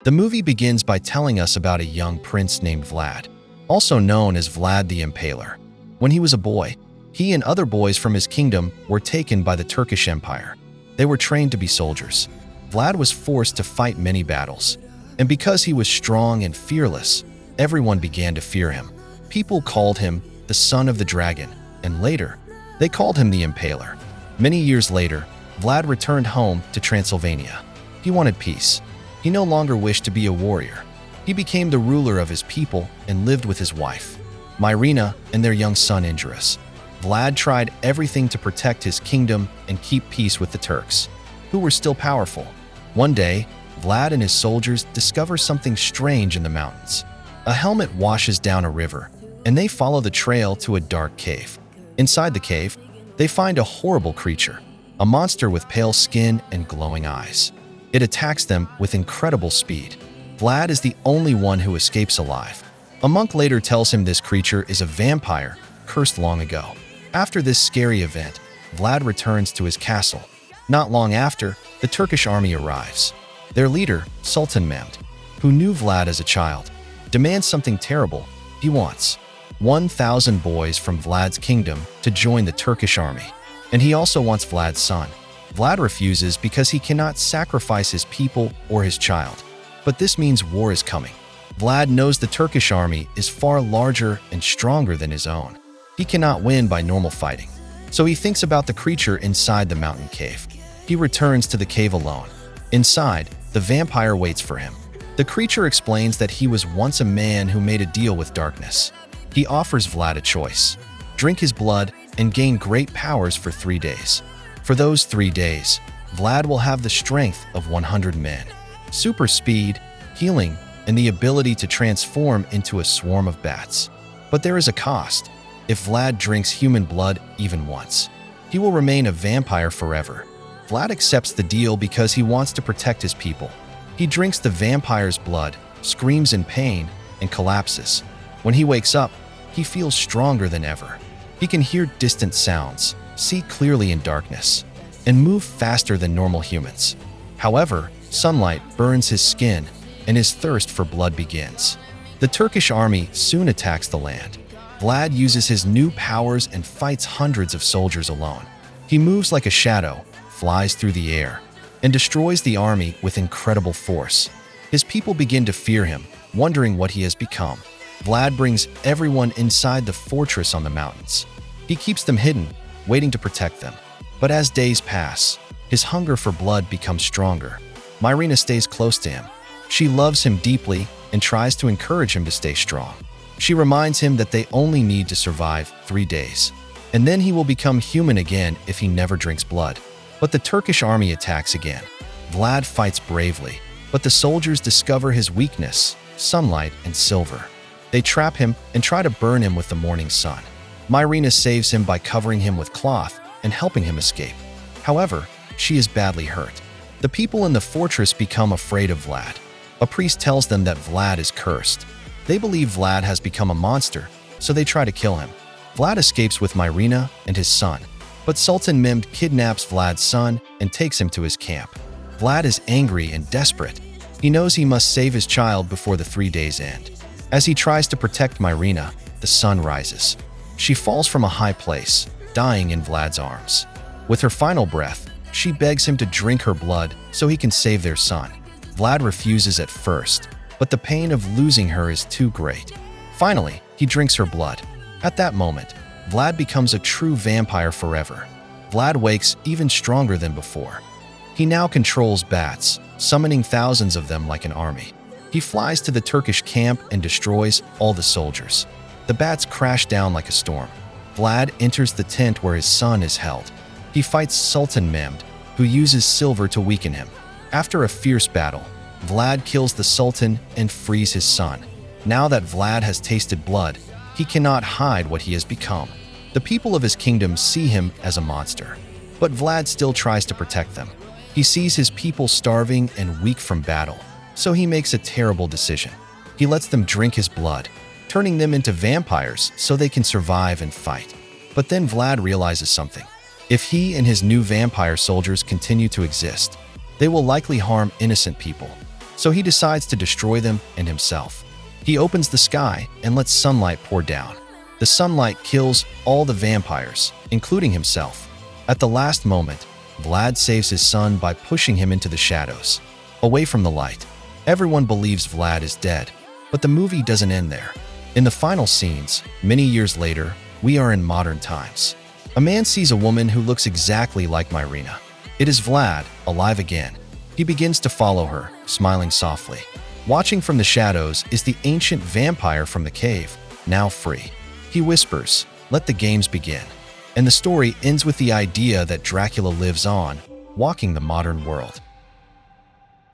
The movie begins by telling us about a young prince named Vlad, also known as Vlad the Impaler. When he was a boy, he and other boys from his kingdom were taken by the Turkish Empire. They were trained to be soldiers. Vlad was forced to fight many battles, and because he was strong and fearless, everyone began to fear him. People called him the son of the dragon, and later, they called him the Impaler. Many years later, Vlad returned home to Transylvania. He wanted peace. He no longer wished to be a warrior. He became the ruler of his people and lived with his wife, Myrina, and their young son Indras. Vlad tried everything to protect his kingdom and keep peace with the Turks, who were still powerful. One day, Vlad and his soldiers discover something strange in the mountains. A helmet washes down a river, and they follow the trail to a dark cave. Inside the cave, they find a horrible creature, a monster with pale skin and glowing eyes. It attacks them with incredible speed. Vlad is the only one who escapes alive. A monk later tells him this creature is a vampire cursed long ago. After this scary event, Vlad returns to his castle. Not long after, the Turkish army arrives. Their leader, Sultan Mehmed, who knew Vlad as a child, demands something terrible. He wants 1,000 boys from Vlad's kingdom to join the Turkish army, and he also wants Vlad's son. Vlad refuses because he cannot sacrifice his people or his child. But this means war is coming. Vlad knows the Turkish army is far larger and stronger than his own. He cannot win by normal fighting, so he thinks about the creature inside the mountain cave. He returns to the cave alone. Inside, the vampire waits for him. The creature explains that he was once a man who made a deal with darkness. He offers Vlad a choice: drink his blood and gain great powers for 3 days. For those 3 days, Vlad will have the strength of 100 men, super speed, healing, and the ability to transform into a swarm of bats. But there is a cost. If Vlad drinks human blood even once, he will remain a vampire forever. Vlad accepts the deal because he wants to protect his people. He drinks the vampire's blood, screams in pain, and collapses. When he wakes up, he feels stronger than ever. He can hear distant sounds, see clearly in darkness, and move faster than normal humans. However, sunlight burns his skin, and his thirst for blood begins. The Turkish army soon attacks the land. Vlad uses his new powers and fights hundreds of soldiers alone. He moves like a shadow, flies through the air, and destroys the army with incredible force. His people begin to fear him, wondering what he has become. Vlad brings everyone inside the fortress on the mountains. He keeps them hidden, waiting to protect them. But as days pass, his hunger for blood becomes stronger. Myrina stays close to him. She loves him deeply and tries to encourage him to stay strong. She reminds him that they only need to survive 3 days, and then he will become human again if he never drinks blood. But the Turkish army attacks again. Vlad fights bravely, but the soldiers discover his weakness: sunlight and silver. They trap him and try to burn him with the morning sun. Myrina saves him by covering him with cloth and helping him escape. However, she is badly hurt. The people in the fortress become afraid of Vlad. A priest tells them that Vlad is cursed. They believe Vlad has become a monster, so they try to kill him. Vlad escapes with Myrina and his son, but Sultan Mehmed kidnaps Vlad's son and takes him to his camp. Vlad is angry and desperate. He knows he must save his child before the 3 days end. As he tries to protect Myrina, the sun rises. She falls from a high place, dying in Vlad's arms. With her final breath, she begs him to drink her blood so he can save their son. Vlad refuses at first, but the pain of losing her is too great. Finally, he drinks her blood. At that moment, Vlad becomes a true vampire forever. Vlad wakes even stronger than before. He now controls bats, summoning thousands of them like an army. He flies to the Turkish camp and destroys all the soldiers. The bats crash down like a storm. Vlad enters the tent where his son is held. He fights Sultan Mehmed, who uses silver to weaken him. After a fierce battle, Vlad kills the Sultan and frees his son. Now that Vlad has tasted blood, he cannot hide what he has become. The people of his kingdom see him as a monster, but Vlad still tries to protect them. He sees his people starving and weak from battle, so he makes a terrible decision. He lets them drink his blood, turning them into vampires so they can survive and fight. But then Vlad realizes something. If he and his new vampire soldiers continue to exist, they will likely harm innocent people. so he decides to destroy them and himself. He opens the sky and lets sunlight pour down. The sunlight kills all the vampires, including himself. At the last moment, Vlad saves his son by pushing him into the shadows, away from the light. Everyone believes Vlad is dead, but the movie doesn't end there. In the final scenes, many years later, we are in modern times. A man sees a woman who looks exactly like Myrina. It is Vlad, alive again. He begins to follow her, smiling softly. Watching from the shadows is the ancient vampire from the cave, now free. He whispers, "Let the games begin." And the story ends with the idea that Dracula lives on, walking the modern world.